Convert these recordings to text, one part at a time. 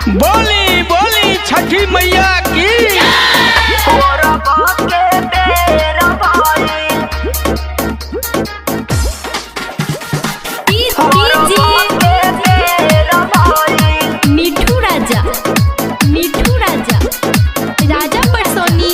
बोली बोली छठी मैया की। मिठू राजा, मिठू राजा, राजा परसोनी।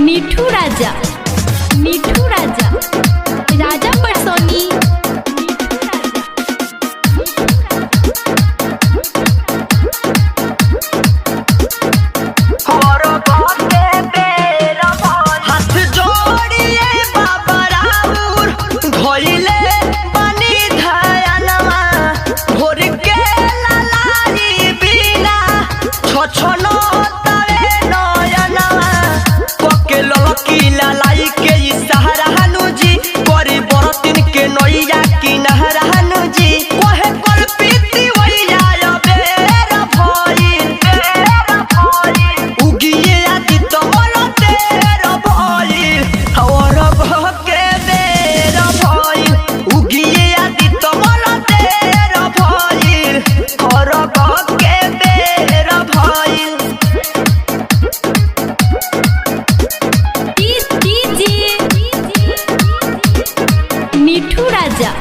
मिठू राजा, मिठू राजा, राजा परसोनी। हाथ जोड़िए बाबा राउर धोइले बनी धयनवा भोर के लालारी बिना छछनो तवे नयनवा पके ललकी लालाई के सहारा हनुजी करी बरतिन के नैया किनारा हनुजी कोहे कल पीती वैया बेर भइल उगिए आदि तमल तेर भइल और भके बेर भइल उगिए आदि तमल तेर भइल और भके बेर भइल। मिठू राजा,